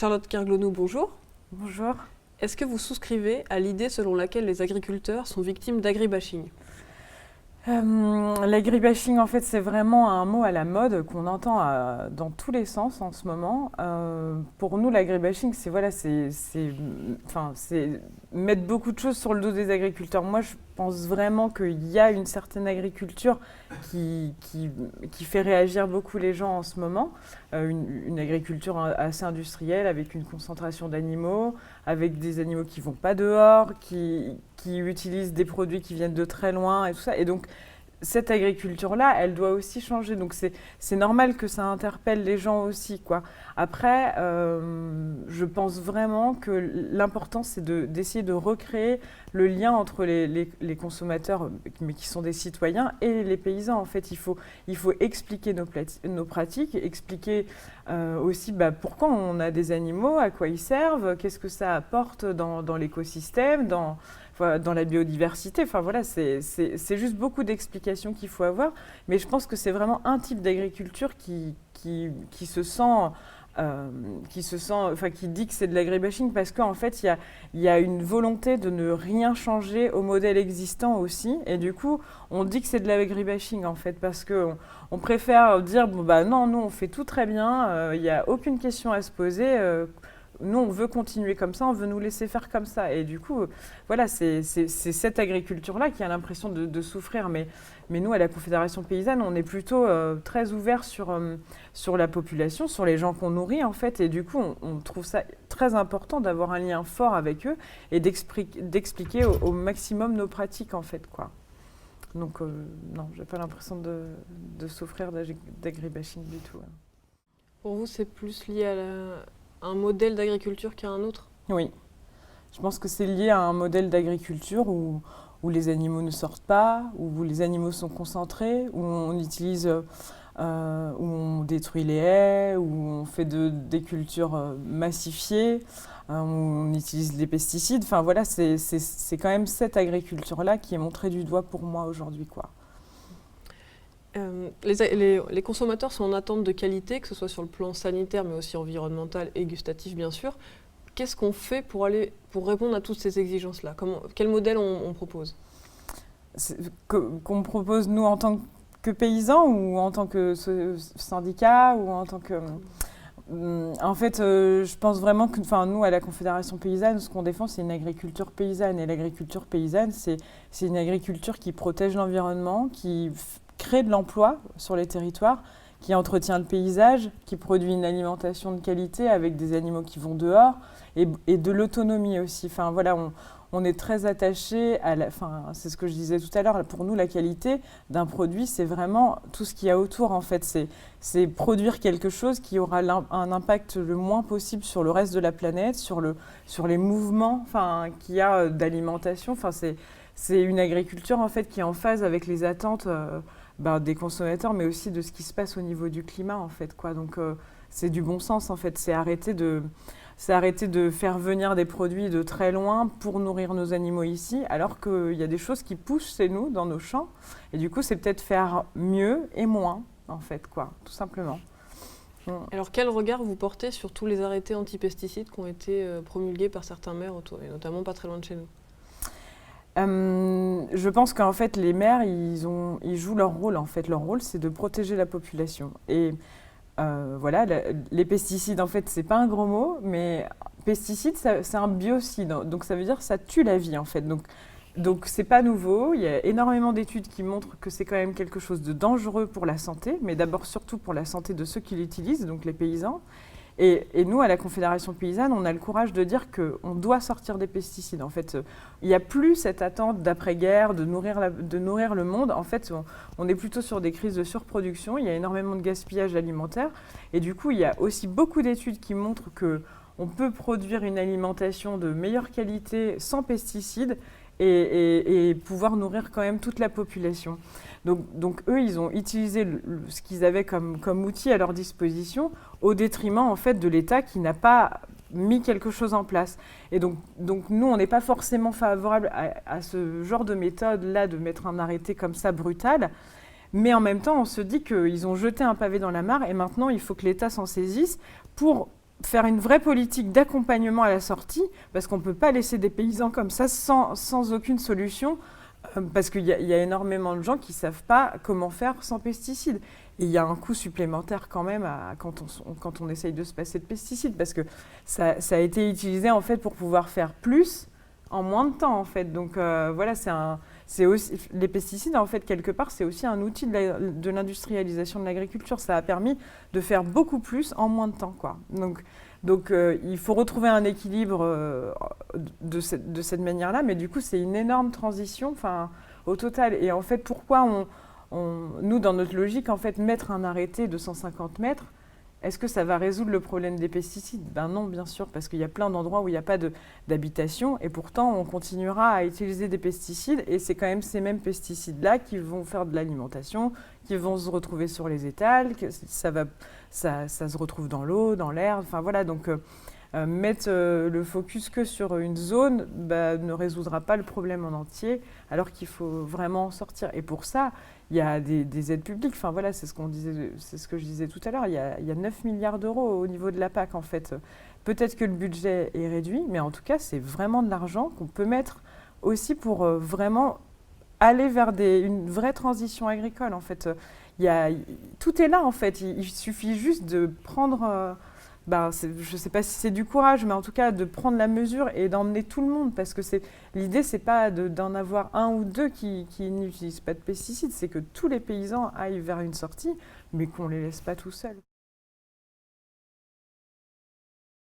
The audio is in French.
Charlotte Kerglonou, bonjour. Bonjour. Est-ce que vous souscrivez à l'idée selon laquelle les agriculteurs sont victimes d'agribashing ? L'agribashing, en fait, c'est vraiment un mot à la mode qu'on entend dans tous les sens en ce moment. Pour nous, l'agribashing, c'est mettre beaucoup de choses sur le dos des agriculteurs. Moi, je pense vraiment qu'il y a une certaine agriculture qui fait réagir beaucoup les gens en ce moment. Une agriculture assez industrielle, avec une concentration d'animaux, avec des animaux qui ne vont pas dehors, qui utilisent des produits qui viennent de très loin et tout ça. Et donc, cette agriculture-là, elle doit aussi changer. Donc, c'est normal que ça interpelle les gens aussi, quoi. Après, je pense vraiment que l'important, c'est d'essayer de recréer le lien entre les consommateurs, mais qui sont des citoyens, et les paysans. En fait, il faut expliquer nos pratiques, expliquer aussi pourquoi on a des animaux, à quoi ils servent, qu'est-ce que ça apporte dans l'écosystème, dans la biodiversité. Enfin voilà, c'est juste beaucoup d'explications qu'il faut avoir. Mais je pense que c'est vraiment un type d'agriculture qui se sent... qui dit que c'est de l'agribashing parce qu'en fait, il y a une volonté de ne rien changer au modèle existant aussi. Et du coup, on dit que c'est de l'agribashing en fait parce qu'on préfère dire non, nous on fait tout très bien, il n'y a aucune question à se poser. Nous, on veut continuer comme ça, on veut nous laisser faire comme ça. Et du coup, voilà, c'est cette agriculture-là qui a l'impression de souffrir. Mais nous, à la Confédération paysanne, on est plutôt très ouverts sur la population, sur les gens qu'on nourrit, en fait. Et du coup, on trouve ça très important d'avoir un lien fort avec eux et d'expliquer au maximum nos pratiques, en fait, quoi. Donc, non, j'ai pas l'impression de souffrir d'agribashing du tout. Pour vous, c'est plus lié à un modèle d'agriculture qu'à un autre ? Oui. Je pense que c'est lié à un modèle d'agriculture où les animaux ne sortent pas, où les animaux sont concentrés, où on utilise, où on détruit les haies, où on fait des cultures massifiées, où on utilise des pesticides. Enfin voilà, c'est quand même cette agriculture-là qui est montrée du doigt pour moi aujourd'hui, quoi. Les consommateurs sont en attente de qualité, que ce soit sur le plan sanitaire, mais aussi environnemental et gustatif, bien sûr. Qu'est-ce qu'on fait pour répondre à toutes ces exigences-là ? Quel modèle on propose ? Qu'on propose, nous, en tant que paysans ou en tant que syndicat ou en tant que... En fait, je pense vraiment que nous, à la Confédération paysanne, ce qu'on défend, c'est une agriculture paysanne. Et l'agriculture paysanne, c'est une agriculture qui protège l'environnement, qui crée de l'emploi sur les territoires, qui entretient le paysage, qui produit une alimentation de qualité avec des animaux qui vont dehors et de l'autonomie aussi. Enfin, voilà, on est très attaché c'est ce que je disais tout à l'heure, pour nous, la qualité d'un produit, c'est vraiment tout ce qu'il y a autour, en fait. C'est produire quelque chose qui aura un impact le moins possible sur le reste de la planète, sur les mouvements qu'il y a d'alimentation. Enfin, c'est une agriculture, en fait, qui est en phase avec les attentes des consommateurs, mais aussi de ce qui se passe au niveau du climat, en fait, quoi. Donc, c'est du bon sens, en fait. C'est arrêter de faire venir des produits de très loin pour nourrir nos animaux ici, alors qu'il y a des choses qui poussent chez nous, dans nos champs. Et du coup, c'est peut-être faire mieux et moins, en fait, quoi, tout simplement. Alors, quel regard vous portez sur tous les arrêtés anti-pesticides qui ont été promulgués par certains maires, et notamment pas très loin de chez nous ? Je pense qu'en fait, les maires, ils jouent leur rôle. En fait, leur rôle, c'est de protéger la population. Et voilà, les pesticides, en fait, c'est pas un gros mot, mais pesticide, c'est un biocide. Donc, ça veut dire que ça tue la vie, en fait. Donc, c'est pas nouveau. Il y a énormément d'études qui montrent que c'est quand même quelque chose de dangereux pour la santé, mais d'abord, surtout pour la santé de ceux qui l'utilisent, donc les paysans. Et nous, à la Confédération paysanne, on a le courage de dire qu'on doit sortir des pesticides. En fait, il n'y a plus cette attente d'après-guerre, de nourrir le monde. En fait, on est plutôt sur des crises de surproduction. Il y a énormément de gaspillage alimentaire. Et du coup, il y a aussi beaucoup d'études qui montrent qu'on peut produire une alimentation de meilleure qualité sans pesticides et pouvoir nourrir quand même toute la population. Donc eux, ils ont utilisé ce qu'ils avaient comme outil à leur disposition au détriment en fait de l'État qui n'a pas mis quelque chose en place. Et donc nous, on n'est pas forcément favorable à ce genre de méthode-là, de mettre un arrêté comme ça brutal. Mais en même temps, on se dit qu'ils ont jeté un pavé dans la mare et maintenant, il faut que l'État s'en saisisse pour faire une vraie politique d'accompagnement à la sortie, parce qu'on ne peut pas laisser des paysans comme ça sans aucune solution, parce qu'il y a énormément de gens qui ne savent pas comment faire sans pesticides. Et il y a un coût supplémentaire quand même quand on essaye de se passer de pesticides, parce que ça a été utilisé en fait pour pouvoir faire plus en moins de temps en fait. Donc voilà, c'est aussi, les pesticides en fait quelque part c'est aussi un outil de l'industrialisation de l'agriculture. Ça a permis de faire beaucoup plus en moins de temps quoi. Donc il faut retrouver un équilibre de cette manière-là, mais du coup c'est une énorme transition au total. Et en fait pourquoi nous dans notre logique en fait mettre un arrêté de 150 mètres, est-ce que ça va résoudre le problème des pesticides? Ben non, bien sûr, parce qu'il y a plein d'endroits où il n'y a pas d'habitation et pourtant on continuera à utiliser des pesticides et c'est quand même ces mêmes pesticides-là qui vont faire de l'alimentation, qui vont se retrouver sur les étals, que ça se retrouve dans l'eau, dans l'air, enfin voilà, donc mettre le focus que sur une zone ne résoudra pas le problème en entier, alors qu'il faut vraiment en sortir. Et pour ça, il y a des aides publiques. Enfin voilà, c'est ce que je disais tout à l'heure. Il y a 9 milliards d'euros au niveau de la PAC en fait. Peut-être que le budget est réduit, mais en tout cas, c'est vraiment de l'argent qu'on peut mettre aussi pour vraiment aller vers une vraie transition agricole en fait. Tout est là en fait. Il suffit juste de prendre. Je ne sais pas si c'est du courage, mais en tout cas de prendre la mesure et d'emmener tout le monde, parce que l'idée, c'est pas d'en avoir un ou deux qui n'utilisent pas de pesticides, c'est que tous les paysans aillent vers une sortie, mais qu'on ne les laisse pas tout seuls.